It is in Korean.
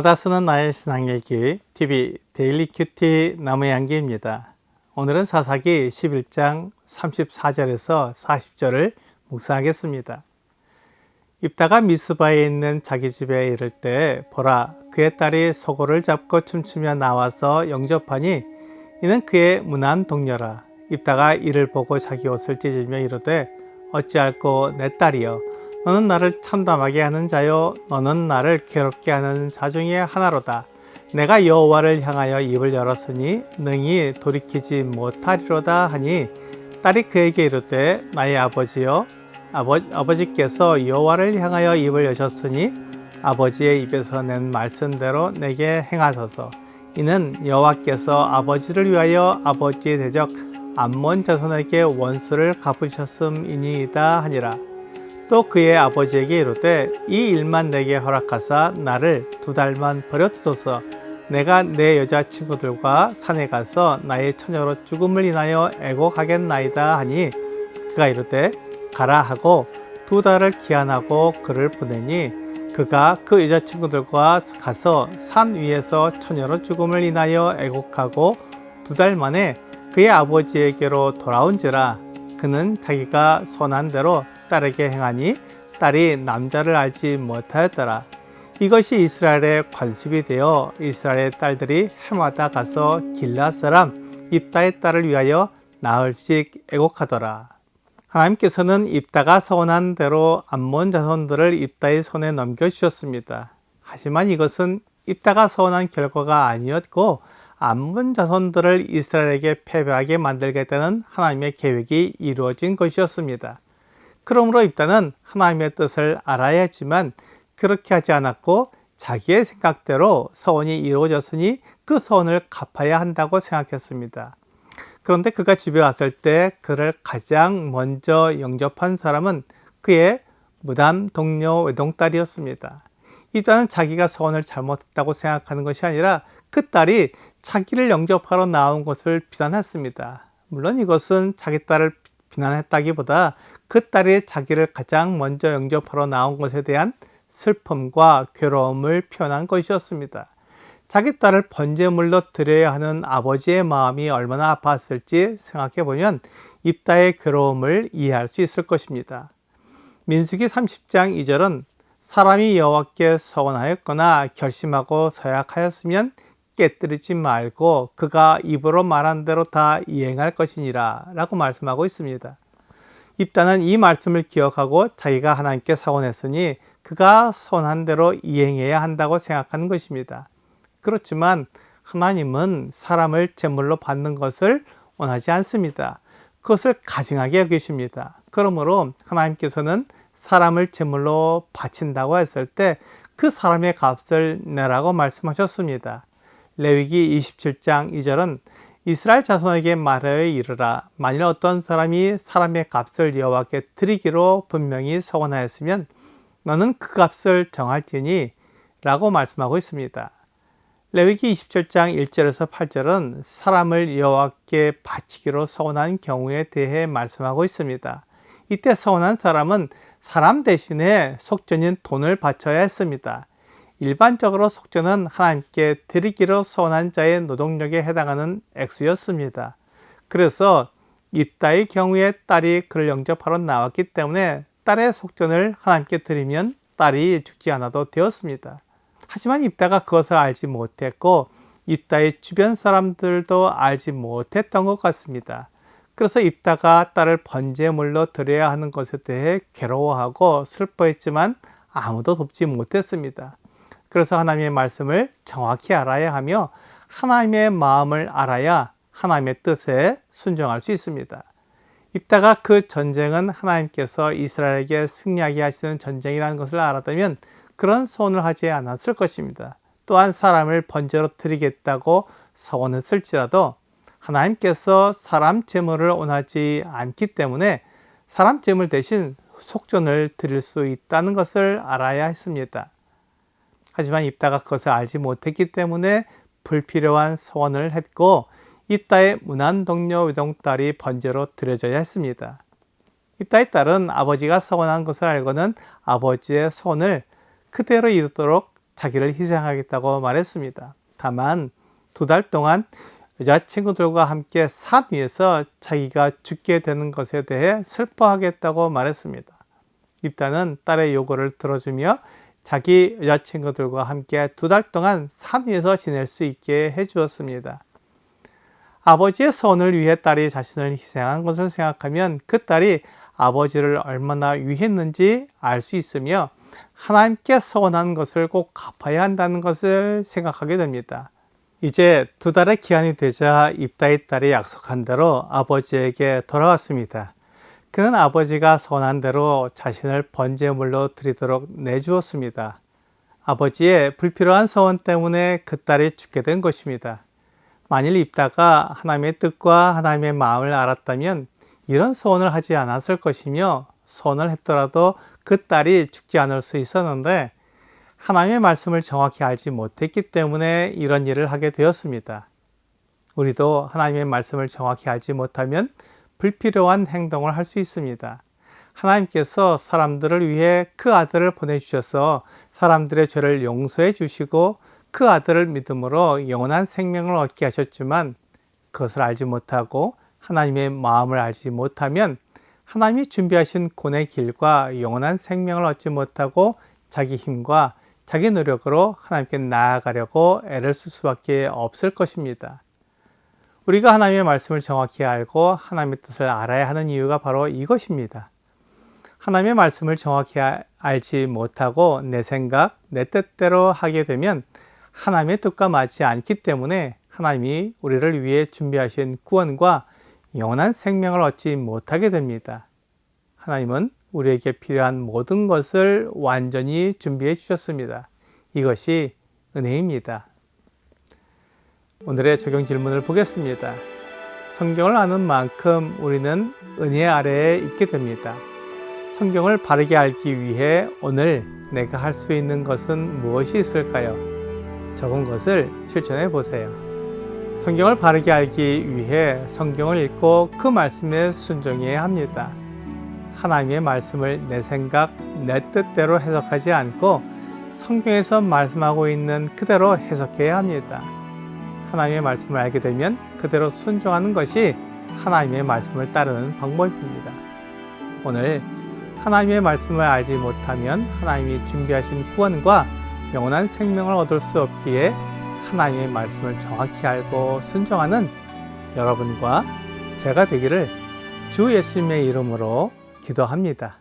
날마다 쓰는 나의 신앙일기 TV 데일리 큐티 나무양기입니다. 오늘은 사사기 11장 34절에서 40절을 묵상하겠습니다. 입다가 미스바에 있는 자기 집에 이를 때 보라, 그의 딸이 소고를 잡고 춤추며 나와서 영접하니 이는 그의 무난 동료라. 입다가 이를 보고 자기 옷을 찢으며 이르되 어찌할꼬 내 딸이여, 너는 나를 참담하게 하는 자요, 너는 나를 괴롭게 하는 자 중에 하나로다. 내가 여호와를 향하여 입을 열었으니 능히 돌이키지 못하리로다 하니, 딸이 그에게 이르되 나의 아버지여, 아버지께서 여호와를 향하여 입을 여셨으니 아버지의 입에서 낸 말씀대로 내게 행하소서. 이는 여호와께서 아버지를 위하여 아버지의 대적 암몬 자손에게 원수를 갚으셨음이니이다 하니라. 또 그의 아버지에게 이르되 이 일만 내게 허락하사 나를 2달만 버려두소서. 내가 내 여자친구들과 산에 가서 나의 처녀로 죽음을 인하여 애곡하겠나이다 하니, 그가 이르되 가라 하고 2달을 기한하고 그를 보내니, 그가 그 여자친구들과 가서 산 위에서 처녀로 죽음을 인하여 애곡하고 2달 만에 그의 아버지에게로 돌아온지라. 그는 자기가 선한 대로 딸에게 행하니 딸이 남자를 알지 못하였더라. 이것이 이스라엘의 관습이 되어 이스라엘의 딸들이 해마다 가서 길앗 사람 입다의 딸을 위하여 나흘씩 애곡하더라. 하나님께서는 입다가 서원한 대로 암몬 자손들을 입다의 손에 넘겨주셨습니다. 하지만 이것은 입다가 서원한 결과가 아니었고 암몬 자손들을 이스라엘에게 패배하게 만들겠다는 하나님의 계획이 이루어진 것이었습니다. 그러므로 입다는 하나님의 뜻을 알아야 했지만 그렇게 하지 않았고 자기의 생각대로 서원이 이루어졌으니 그 서원을 갚아야 한다고 생각했습니다. 그런데 그가 집에 왔을 때 그를 가장 먼저 영접한 사람은 그의 무담 동료 외동딸이었습니다. 입다는 자기가 서원을 잘못했다고 생각하는 것이 아니라 그 딸이 자기를 영접하러 나온 것을 비난했습니다. 물론 이것은 자기 딸을 비난했다기보다 그 딸이 자기를 가장 먼저 영접하러 나온 것에 대한 슬픔과 괴로움을 표현한 것이었습니다. 자기 딸을 번제물로 드려야 하는 아버지의 마음이 얼마나 아팠을지 생각해보면 입다의 괴로움을 이해할 수 있을 것입니다. 민수기 30장 2절은 사람이 여호와께 서원하였거나 결심하고 서약하였으면 깨뜨리지 말고 그가 입으로 말한 대로 다 이행할 것이니라 라고 말씀하고 있습니다. 입다는 이 말씀을 기억하고 자기가 하나님께 서원했으니 그가 서원한 대로 이행해야 한다고 생각하는 것입니다. 그렇지만 하나님은 사람을 제물로 받는 것을 원하지 않습니다. 그것을 가증하게 여기십니다. 그러므로 하나님께서는 사람을 제물로 바친다고 했을 때 그 사람의 값을 내라고 말씀하셨습니다. 레위기 27장 2절은 이스라엘 자손에게 말하여 이르라. 만일 어떤 사람이 사람의 값을 여호와께 드리기로 분명히 서원하였으면 너는 그 값을 정할지니 라고 말씀하고 있습니다. 레위기 27장 1절에서 8절은 사람을 여호와께 바치기로 서원한 경우에 대해 말씀하고 있습니다. 이때 서원한 사람은 사람 대신에 속전인 돈을 바쳐야 했습니다. 일반적으로 속전은 하나님께 드리기로 서원한 자의 노동력에 해당하는 액수였습니다. 그래서 입다의 경우에 딸이 그를 영접하러 나왔기 때문에 딸의 속전을 하나님께 드리면 딸이 죽지 않아도 되었습니다. 하지만 입다가 그것을 알지 못했고 입다의 주변 사람들도 알지 못했던 것 같습니다. 그래서 입다가 딸을 번제물로 드려야 하는 것에 대해 괴로워하고 슬퍼했지만 아무도 돕지 못했습니다. 그래서 하나님의 말씀을 정확히 알아야 하며 하나님의 마음을 알아야 하나님의 뜻에 순종할 수 있습니다. 입다가 그 전쟁은 하나님께서 이스라엘에게 승리하게 하시는 전쟁이라는 것을 알았다면 그런 서원을 하지 않았을 것입니다. 또한 사람을 번제로 드리겠다고 서원했을지라도 하나님께서 사람 제물을 원하지 않기 때문에 사람 제물 대신 속전을 드릴 수 있다는 것을 알아야 했습니다. 하지만 입다가 그것을 알지 못했기 때문에 불필요한 서원을 했고 입다의 무난 동료 외동딸이 번제로 드려져야 했습니다. 입다의 딸은 아버지가 서원한 것을 알고는 아버지의 서원을 그대로 이루도록 자기를 희생하겠다고 말했습니다. 다만 2달 동안 여자친구들과 함께 산 위에서 자기가 죽게 되는 것에 대해 슬퍼하겠다고 말했습니다. 입다는 딸의 요구를 들어주며 자기 여자친구들과 함께 2달 동안 산 위에서 지낼 수 있게 해주었습니다. 아버지의 소원을 위해 딸이 자신을 희생한 것을 생각하면 그 딸이 아버지를 얼마나 위했는지 알 수 있으며 하나님께 소원한 것을 꼭 갚아야 한다는 것을 생각하게 됩니다. 이제 2달의 기한이 되자 입다의 딸이 약속한 대로 아버지에게 돌아왔습니다. 그는 아버지가 소원한 대로 자신을 번제물로 드리도록 내주었습니다. 아버지의 불필요한 소원 때문에 그 딸이 죽게 된 것입니다. 만일 입다가 하나님의 뜻과 하나님의 마음을 알았다면 이런 소원을 하지 않았을 것이며 소원을 했더라도 그 딸이 죽지 않을 수 있었는데 하나님의 말씀을 정확히 알지 못했기 때문에 이런 일을 하게 되었습니다. 우리도 하나님의 말씀을 정확히 알지 못하면 불필요한 행동을 할 수 있습니다. 하나님께서 사람들을 위해 그 아들을 보내주셔서 사람들의 죄를 용서해 주시고 그 아들을 믿음으로 영원한 생명을 얻게 하셨지만 그것을 알지 못하고 하나님의 마음을 알지 못하면 하나님이 준비하신 구원의 길과 영원한 생명을 얻지 못하고 자기 힘과 자기 노력으로 하나님께 나아가려고 애를 쓸 수밖에 없을 것입니다. 우리가 하나님의 말씀을 정확히 알고 하나님의 뜻을 알아야 하는 이유가 바로 이것입니다. 하나님의 말씀을 정확히 알지 못하고 내 생각, 내 뜻대로 하게 되면 하나님의 뜻과 맞지 않기 때문에 하나님이 우리를 위해 준비하신 구원과 영원한 생명을 얻지 못하게 됩니다. 하나님은 우리에게 필요한 모든 것을 완전히 준비해 주셨습니다. 이것이 은혜입니다. 오늘의 적용 질문을 보겠습니다. 성경을 아는 만큼 우리는 은혜 아래에 있게 됩니다. 성경을 바르게 알기 위해 오늘 내가 할 수 있는 것은 무엇이 있을까요? 적은 것을 실천해 보세요. 성경을 바르게 알기 위해 성경을 읽고 그 말씀에 순종해야 합니다. 하나님의 말씀을 내 생각, 내 뜻대로 해석하지 않고 성경에서 말씀하고 있는 그대로 해석해야 합니다. 하나님의 말씀을 알게 되면 그대로 순종하는 것이 하나님의 말씀을 따르는 방법입니다. 오늘 하나님의 말씀을 알지 못하면 하나님이 준비하신 구원과 영원한 생명을 얻을 수 없기에 하나님의 말씀을 정확히 알고 순종하는 여러분과 제가 되기를 주 예수님의 이름으로 기도합니다.